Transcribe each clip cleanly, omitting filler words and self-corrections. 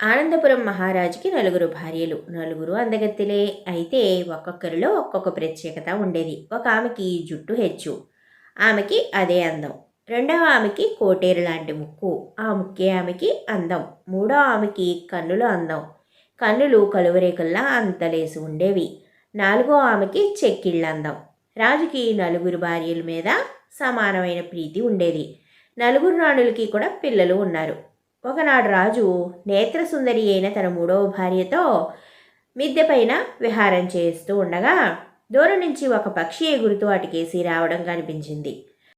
ఆనందపురం మహారాజుకి నలుగురు భార్యలు. నలుగురు అందగత్తెలే. అయితే ఒక్కొక్కరిలో ఒక్కొక్క ప్రత్యేకత ఉండేది. ఒక ఆమెకి జుట్టు హెచ్చు. ఆమెకి అదే అందం. రెండవ ఆమెకి కోటేరు లాంటి ముక్కు. ఆ ముక్కే ఆమెకి అందం. మూడో ఆమెకి కన్నుల అందం. కన్నులు కలువరేకుల్లా అంతలేసి ఉండేవి. నాలుగో ఆమెకి చెక్కిళ్ళ అందం. రాజుకి నలుగురు భార్యల మీద సమానమైన ప్రీతి ఉండేది. నలుగురు రాణులకి కూడా పిల్లలు ఉన్నారు. ఒకనాడు రాజు నేత్రసుందరి అయిన తన మూడవ భార్యతో మిద్దె పైన విహారం చేస్తూ ఉండగా దూరం నుంచి ఒక పక్షి ఎగురుతూ అటుకేసి రావడం కనిపించింది.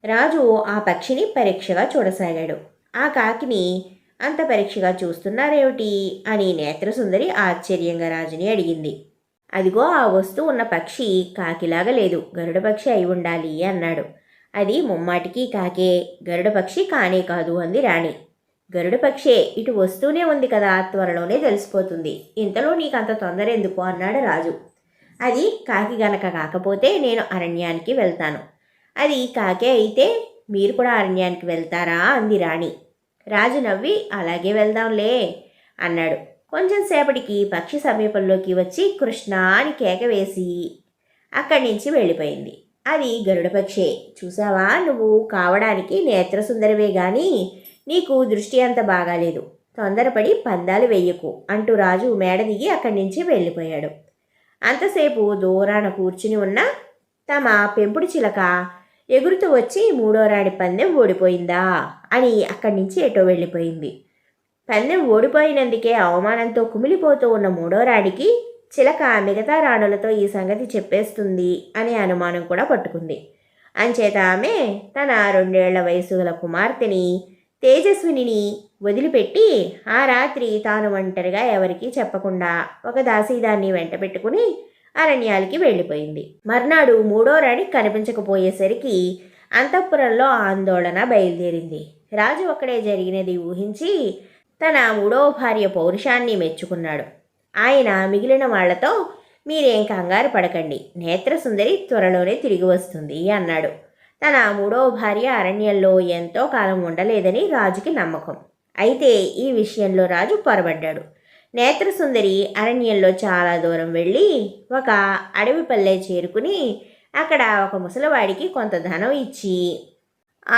రాజు ఆ పక్షిని పరీక్షగా చూడసాగాడు. ఆ కాకిని అంత పరీక్షగా చూస్తున్నారేమిటి అని నేత్రసుందరి ఆశ్చర్యంగా రాజుని అడిగింది. అదిగో ఆ వస్తూ ఉన్న పక్షి కాకిలాగా లేదు, గరుడ పక్షి అయి ఉండాలి అన్నాడు. అది ముమ్మాటికి కాకే, గరుడ పక్షి కానే కాదు అంది రాణి. గరుడ పక్షే, ఇటు వస్తూనే ఉంది కదా, త్వరలోనే తెలిసిపోతుంది. ఇంతలో నీకంత తొందర ఎందుకు అన్నాడు రాజు. అది కాకి గనక కాకపోతే నేను అరణ్యానికి వెళ్తాను. అది కాకే అయితే మీరు కూడా అరణ్యానికి వెళ్తారా అంది రాణి. రాజు నవ్వి అలాగే వెళ్దాంలే అన్నాడు. కొంచెం సేపటికి పక్షి సమీపంలోకి వచ్చి కృష్ణ అని కేక వేసి అక్కడి నుంచి వెళ్ళిపోయింది. అది గరుడ పక్షే. చూసావా, నువ్వు కావడానికి నేత్రసుందరివే గాని నీకు దృష్టి అంత బాగాలేదు. తొందరపడి పందాలు వెయ్యకు అంటూ రాజు మేడ దిగి అక్కడి నుంచి వెళ్ళిపోయాడు. అంతసేపు దూరాన కూర్చుని ఉన్న తమ పెంపుడు చిలక ఎగురుతూ వచ్చి మూడో రాణి పందెం ఓడిపోయిందా అని అక్కడి నుంచి ఎటో వెళ్ళిపోయింది. పందెం ఓడిపోయినందుకే అవమానంతో కుమిలిపోతూ ఉన్న మూడో రాణికి చిలక మిగతా రాణులతో ఈ సంగతి చెప్పేస్తుంది అనే అనుమానం కూడా పట్టుకుంది. అంచేత ఆమె తన 2 ఏళ్ల వయసు గల కుమార్తెని తేజస్వినిని వదిలిపెట్టి ఆ రాత్రి తాను ఒంటరిగా ఎవరికీ చెప్పకుండా ఒక దాసీదాన్ని వెంట పెట్టుకుని అరణ్యాలకి వెళ్ళిపోయింది. మర్నాడు మూడో రాణి కనిపించకపోయేసరికి అంతఃపురంలో ఆందోళన బయలుదేరింది. రాజు ఒక్కడే జరిగినది ఊహించి తన మూడో భార్య పౌరుషాన్ని మెచ్చుకున్నాడు. ఆయన మిగిలిన వాళ్లతో మీరేం కంగారు పడకండి, నేత్రసుందరి త్వరలోనే తిరిగి వస్తుంది అన్నాడు. తన మూడవ భార్య అరణ్యంలో ఎంతో కాలం ఉండలేదని రాజుకి నమ్మకం. అయితే ఈ విషయంలో రాజు పొరబడ్డాడు. నేత్రసుందరి అరణ్యంలో చాలా దూరం వెళ్ళి ఒక అడవి పల్లె చేరుకుని అక్కడ ఒక ముసలివాడికి కొంత ధనం ఇచ్చి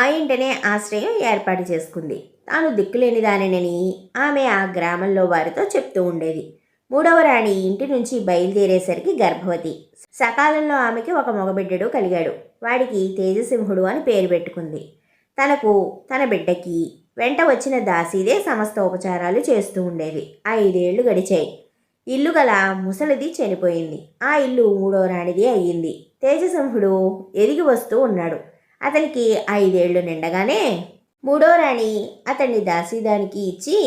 ఆ ఇంటనే ఆశ్రయం ఏర్పాటు చేసుకుంది. తాను దిక్కులేని దానినని ఆమె ఆ గ్రామంలో వారితో చెప్తూ ఉండేది. మూడవ రాణి ఇంటి నుంచి బయలుదేరేసరికి గర్భవతి. సకాలంలో ఆమెకి ఒక మగబిడ్డడు కలిగాడు. వాడికి తేజసింహుడు అని పేరు పెట్టుకుంది. తనకు తన బిడ్డకి వెంట వచ్చిన దాసీదే సమస్త ఉపచారాలు చేస్తూ ఉండేది. 5 ఏళ్లు గడిచాయి. ఇల్లు గల ముసలిది చనిపోయింది. ఆ ఇల్లు మూడో రాణిది అయ్యింది. తేజసింహుడు ఎదిగి వస్తూ ఉన్నాడు. అతనికి 5 ఏళ్లు నిండగానే మూడో రాణి అతన్ని దాసీదానికి ఇచ్చి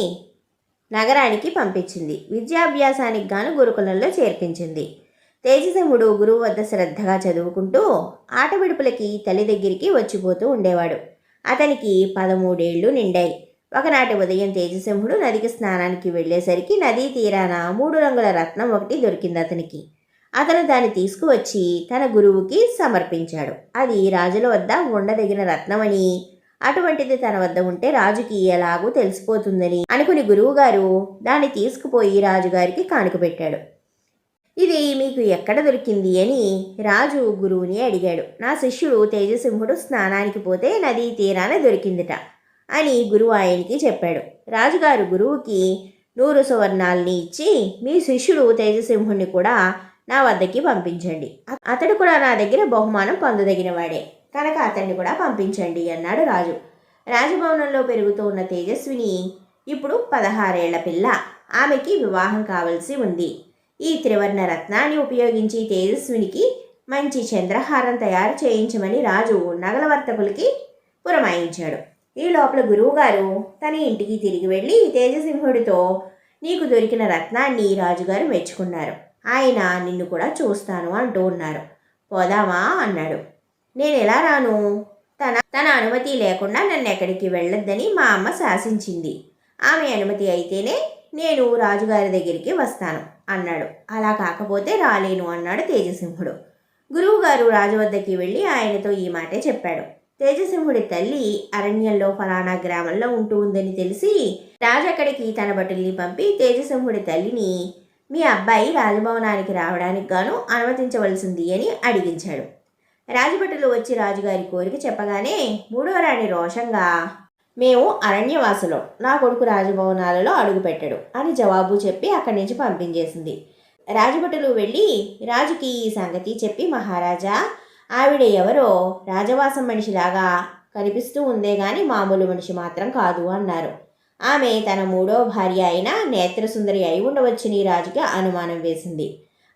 నగరానికి పంపించింది. విద్యాభ్యాసానికి గాను గురుకులంలో చేర్పించింది. తేజసింహుడు గురువు వద్ద శ్రద్ధగా చదువుకుంటూ ఆట విడుపులకి తల్లి దగ్గరికి వచ్చిపోతూ ఉండేవాడు. అతనికి 13 ఏళ్లు నిండాయి. ఒకనాటి ఉదయం తేజసింహుడు నదికి స్నానానికి వెళ్ళేసరికి నదీ తీరాన 3 రంగుల రత్నం ఒకటి దొరికింది అతనికి. అతను దాన్ని తీసుకువచ్చి తన గురువుకి సమర్పించాడు. అది రాజుల వద్ద ఉండదగిన రత్నమని, అటువంటిది తన వద్ద ఉంటే రాజుకి ఎలాగూ తెలిసిపోతుందని అనుకుని గురువుగారు దాన్ని తీసుకుపోయి రాజుగారికి కానుక పెట్టాడు. ఇది మీకు ఎక్కడ దొరికింది అని రాజు గురువుని అడిగాడు. నా శిష్యుడు తేజసింహుడు స్నానానికి పోతే నదీ తీరాన దొరికిందిట అని గురువు ఆయనకి చెప్పాడు. రాజుగారు గురువుకి 100 సువర్ణాలని ఇచ్చి మీ శిష్యుడు తేజసింహుడిని కూడా నా వద్దకి పంపించండి. అతడు కూడా నా దగ్గర బహుమానం పొందదగిన వాడే కనుక అతన్ని కూడా పంపించండి అన్నాడు రాజు. రాజభవనంలో పెరుగుతూ ఉన్న తేజస్విని ఇప్పుడు 16 ఏళ్ల పిల్ల. ఆమెకి వివాహం కావలసి ఉంది. ఈ త్రివర్ణ రత్నాన్ని ఉపయోగించి తేజస్వినికి మంచి చంద్రహారం తయారు చేయించమని రాజు నగల వర్తకులకి పురమాయించాడు. ఈ లోపల గురువుగారు తన ఇంటికి తిరిగి వెళ్ళి తేజసింహుడితో నీకు దొరికిన రత్నాన్ని రాజుగారు మెచ్చుకున్నారు. ఆయన నిన్ను కూడా చూస్తాను అంటూ ఉన్నారు. పోదామా అన్నాడు. నేను ఎలా రాను? తన అనుమతి లేకుండా నన్ను ఎక్కడికి వెళ్ళొద్దని మా అమ్మ శాసించింది. ఆమె అనుమతి అయితేనే నేను రాజుగారి దగ్గరికి వస్తాను అన్నాడు. అలా కాకపోతే రాలేను అన్నాడు తేజసింహుడు. గురువుగారు రాజు వద్దకి వెళ్ళి ఆయనతో ఈ మాటే చెప్పాడు. తేజసింహుడి తల్లి అరణ్యంలో ఫలానా గ్రామంలో ఉంటూ ఉందని తెలిసి రాజు అక్కడికి తన భటుల్ని పంపి తేజసింహుడి తల్లిని మీ అబ్బాయి రాజభవనానికి రావడానికి గాను అనుమతించవలసింది అని అడిగించాడు. రాజభటులు వచ్చి రాజుగారి కోరిక చెప్పగానే మూడవ రాణి రోషంగా మేము అరణ్యవాసులం, నా కొడుకు రాజభవనాలలో అడుగుపెట్టడు అని జవాబు చెప్పి అక్కడి నుంచి పంపించేసింది. రాజభటులు వెళ్ళి రాజుకి ఈ సంగతి చెప్పి మహారాజా, ఆవిడ ఎవరో రాజవాసం మనిషిలాగా కనిపిస్తూ ఉందే గాని మామూలు మనిషి మాత్రం కాదు అన్నారు. ఆమె తన మూడో భార్య అయిన నేత్రసుందరి అయి ఉండవచ్చని రాజుకి అనుమానం వేసింది.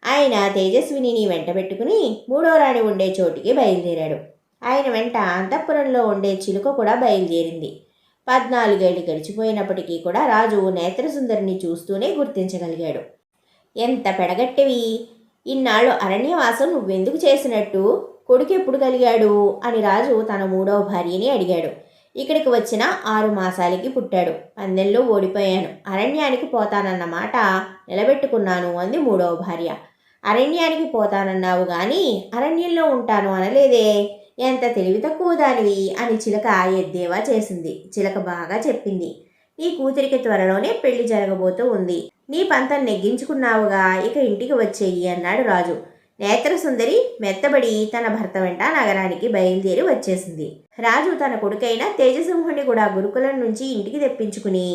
ఆయన తేజస్వినిని వెంటబెట్టుకుని మూడో రాణి ఉండే చోటికి బయలుదేరాడు. ఆయన వెంట అంతఃపురంలో ఉండే చిలుక కూడా బయలుదేరింది. 14 ఏళ్ళు గడిచిపోయినప్పటికీ కూడా రాజు నేత్రసుందరిని చూస్తూనే గుర్తించగలిగాడు. ఎంత పెడగట్టెవి, ఇన్నాళ్ళు అరణ్యవాసం నువ్వెందుకు చేసినట్టు, కొడుకు ఎప్పుడు కలిగాడు అని రాజు తన మూడవ భార్యని అడిగాడు. ఇక్కడికి వచ్చిన 6 మాసాలకి పుట్టాడు, పందెంలో ఓడిపోయాను, అరణ్యానికి పోతానన్న మాట నిలబెట్టుకున్నాను అంది మూడవ భార్య. అరణ్యానికి పోతానన్నావు గాని అరణ్యంలో ఉంటాను అనలేదే, ఎంత తెలివి తక్కువ దానివి అని చిలక ఎద్దేవా చేసింది. చిలక బాగా చెప్పింది. నీ కూతురికి త్వరలోనే పెళ్లి జరగబోతూ ఉంది, నీ పంతం నెగ్గించుకున్నావుగా, ఇక ఇంటికి వచ్చేయి అన్నాడు రాజు. నేత్రసుందరి మెత్తబడి తన భర్త వెంట నగరానికి బయలుదేరి వచ్చేసింది. రాజు తన కొడుకైన తేజసింహుని కూడా గురుకులం నుంచి ఇంటికి తెప్పించుకుని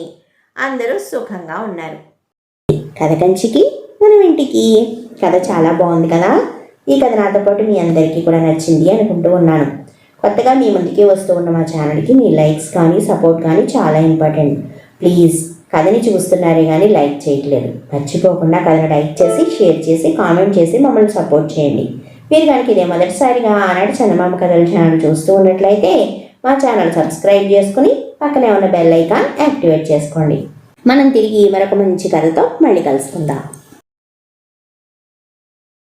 అందరూ సుఖంగా ఉన్నారు. కథ కంచికి మనం ఇంటికి. కథ చాలా బాగుంది కదా. ఈ కథ నాతో పాటు మీ అందరికీ కూడా నచ్చింది అనుకుంటూ ఉన్నాను. కొత్తగా మీ ముందుకి వస్తూ ఉన్న మా ఛానల్కి మీ లైక్స్ కానీ సపోర్ట్ కానీ చాలా ఇంపార్టెంట్. ప్లీజ్ కథని చూస్తున్నారే కానీ లైక్ చేయట్లేదు, మర్చిపోకుండా కథను లైక్ చేసి షేర్ చేసి కామెంట్ చేసి మమ్మల్ని సపోర్ట్ చేయండి. మీరు కనుక ఇదే మొదటిసారిగా ఆనాటి చందమామ కథల ఛానల్ చూస్తూ ఉన్నట్లయితే మా ఛానల్ సబ్స్క్రైబ్ చేసుకుని పక్కనే ఉన్న బెల్ ఐకాన్ యాక్టివేట్ చేసుకోండి. మనం తిరిగి మరొక మంచి కథతో మళ్ళీ కలుసుకుందాం.